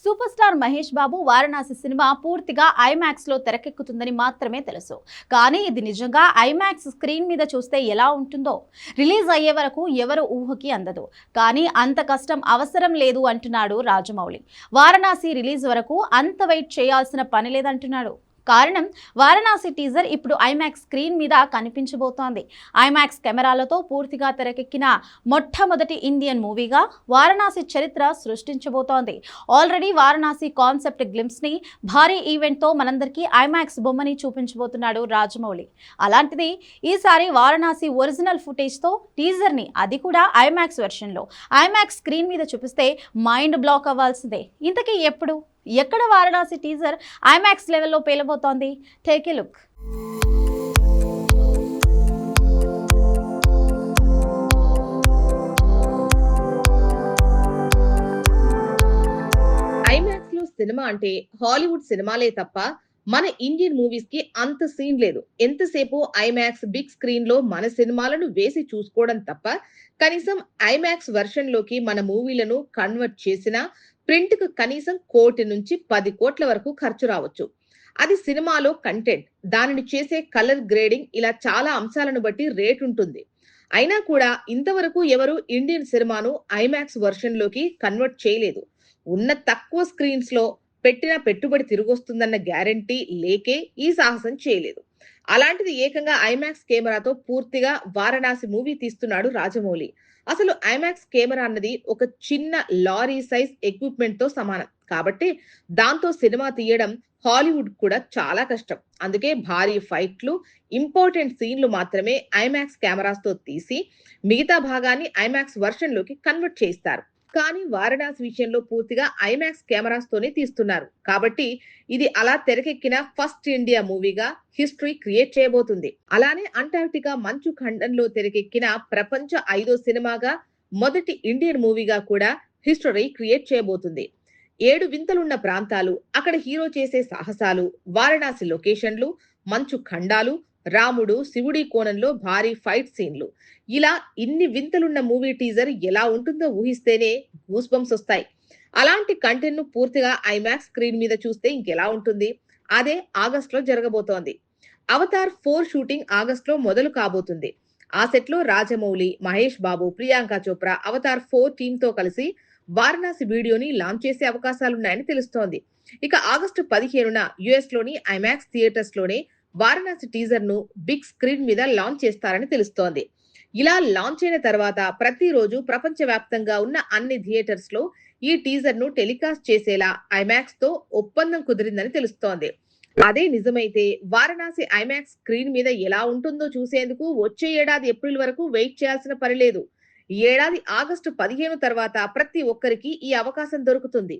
Super star Mahesh Babu Varanasi cinema పూర్తిగా IMAX లో తెరకెక్కుతుందని మాత్రమే తెలుసు. కానీ ఇది నిజంగా ఐమాక్స్ స్క్రీన్ మీద చూస్తే ఎలా ఉంటుందో రిలీజ్ అయ్యే వరకు ఎవరు ఊహకి అందదు. కానీ అంత కష్టం అవసరం లేదు అంటున్నాడు రాజమౌళి. వారణాసి రిలీజ్ వరకు అంత వెయిట్ చేయాల్సిన పని లేదంటున్నాడు. కారణం వారణాసి టీజర్ ఇప్పుడు ఐమాక్స్ స్క్రీన్ మీద కనిపించబోతోంది. ఐమాక్స్ కెమెరాలతో పూర్తిగా తెరకెక్కిన మొట్టమొదటి ఇండియన్ మూవీగా వారణాసి చరిత్ర సృష్టించబోతోంది. ఆల్రెడీ వారణాసి కాన్సెప్ట్ గ్లింప్స్ ని భారీ ఈవెంట్తో మనందరికీ ఐమాక్స్ బొమ్మని చూపించబోతున్నాడు రాజమౌళి. అలాంటిది ఈసారి వారణాసి ఒరిజినల్ ఫుటేజ్తో టీజర్ని, అది కూడా ఐమాక్స్ వెర్షన్లో ఐమాక్స్ స్క్రీన్ మీద చూపిస్తే మైండ్ బ్లాక్ అవ్వాల్సిందే. ఇంతకీ ఎప్పుడు, ఎక్కడ వారణాసి టీజర్ ఐమాక్స్ లెవెల్లో పేలబోతోంది? Take a look. ఐమాక్స్ లో సినిమా అంటే హాలీవుడ్ సినిమాలే తప్ప మన ఇండియన్ మూవీస్ కి అంత సీన్ లేదు. ఎంతసేపు ఐమాక్స్ బిగ్ స్క్రీన్ లో మన సినిమాలను వేసి చూసుకోవడం తప్ప కనీసం ఐమాక్స్ వెర్షన్ లోకి మన మూవీలను కన్వర్ట్ చేసినా ప్రింట్ కు కనీసం 1 కోటి నుంచి 10 కోట్ల వరకు ఖర్చు రావచ్చు. అది సినిమాలో కంటెంట్, దానిని చేసే కలర్ గ్రేడింగ్, ఇలా చాలా అంశాలను బట్టి రేట్ ఉంటుంది. అయినా కూడా ఇంతవరకు ఎవరు ఇండియన్ సినిమాను ఐమాక్స్ వెర్షన్ లోకి కన్వర్ట్ చేయలేదు. ఉన్న తక్కువ స్క్రీన్స్ లో పెట్టిన పెట్టుబడి తిరిగొస్తుందన్న గ్యారంటీ లేకే ఈ సాహసం చేయలేదు. అలాంటిది ఏకంగా ఐమాక్స్ కెమెరాతో పూర్తిగా వారణాసి మూవీ తీస్తున్నాడు రాజమౌళి. అసలు ఐమాక్స్ కెమెరా అన్నది ఒక చిన్న లారీ సైజ్ ఎక్విప్మెంట్ తో సమానం కాబట్టి దాంతో సినిమా తీయడం హాలీవుడ్ కూడా చాలా కష్టం. అందుకే భారీ ఫైట్లు, ఇంపార్టెంట్ సీన్లు మాత్రమే ఐమాక్స్ కెమెరాస్ తో తీసి మిగతా భాగాన్ని ఐమాక్స్ వర్షన్ లోకి కన్వర్ట్ చేస్తారు. కానీ వారణాసి విషయంలో పూర్తిగా ఐమాక్స్ కెమెరాస్ తోనే తీస్తున్నారు కాబట్టి ఇది అలా తెరకెక్కిన ఫస్ట్ ఇండియా మూవీగా హిస్టరీ క్రియేట్ చేయబోతుంది. అలానే అంటార్క్టికా మంచు ఖండంలో తెరకెక్కిన ప్రపంచ 5వ సినిమాగా, మొదటి ఇండియన్ మూవీగా కూడా హిస్టరీ క్రియేట్ చేయబోతుంది. 7 వింతలున్న ప్రాంతాలు, అక్కడ హీరో చేసే సాహసాలు, వారణాసి లొకేషన్లు, మంచు ఖండాలు, రాముడు శివుడి కోణంలో భారీ ఫైట్ సీన్లు, ఇలా ఇన్ని వింతలున్న మూవీ టీజర్ ఎలా ఉంటుందో ఊహిస్తేనే గూస్ బంప్స్ వస్తాయి. అలాంటి కంటెంట్ ను పూర్తిగా ఐమాక్స్ స్క్రీన్ మీద చూస్తే ఇంకెలా ఉంటుంది? అదే ఆగస్ట్ లో జరగబోతోంది. అవతార్ 4 షూటింగ్ ఆగస్ట్ లో మొదలు కాబోతుంది. ఆ సెట్ లో రాజమౌళి, మహేష్ బాబు, ప్రియాంక చోప్రా అవతార్ 4 టీమ్ తో కలిసి వారణాసి వీడియోని లాంచ్ చేసే అవకాశాలున్నాయని తెలుస్తోంది. ఇక ఆగస్టు 15న యుఎస్ లోని ఐమాక్స్ థియేటర్స్ లోనే వారణాసి టీజర్ ను బిగ్ స్క్రీన్ మీద లాంచ్ చేస్తారని తెలుస్తోంది. ఇలా లాంచ్ అయిన తర్వాత ప్రతిరోజు ప్రపంచవ్యాప్తంగా ఉన్న అన్ని థియేటర్స్ లో ఈ టీజర్ ను టెలికాస్ట్ చేసేలా ఐమాక్స్ తో ఒప్పందం కుదిరిందని తెలుస్తోంది. అదే నిజమైతే వారణాసి ఐమాక్స్ స్క్రీన్ మీద ఎలా ఉంటుందో చూసేందుకు వచ్చే ఏడాది ఏప్రిల్ వరకు వెయిట్ చేయాల్సిన పని లేదు. ఈ ఏడాది ఆగస్టు 15 తర్వాత ప్రతి ఒక్కరికి ఈ అవకాశం దొరుకుతుంది.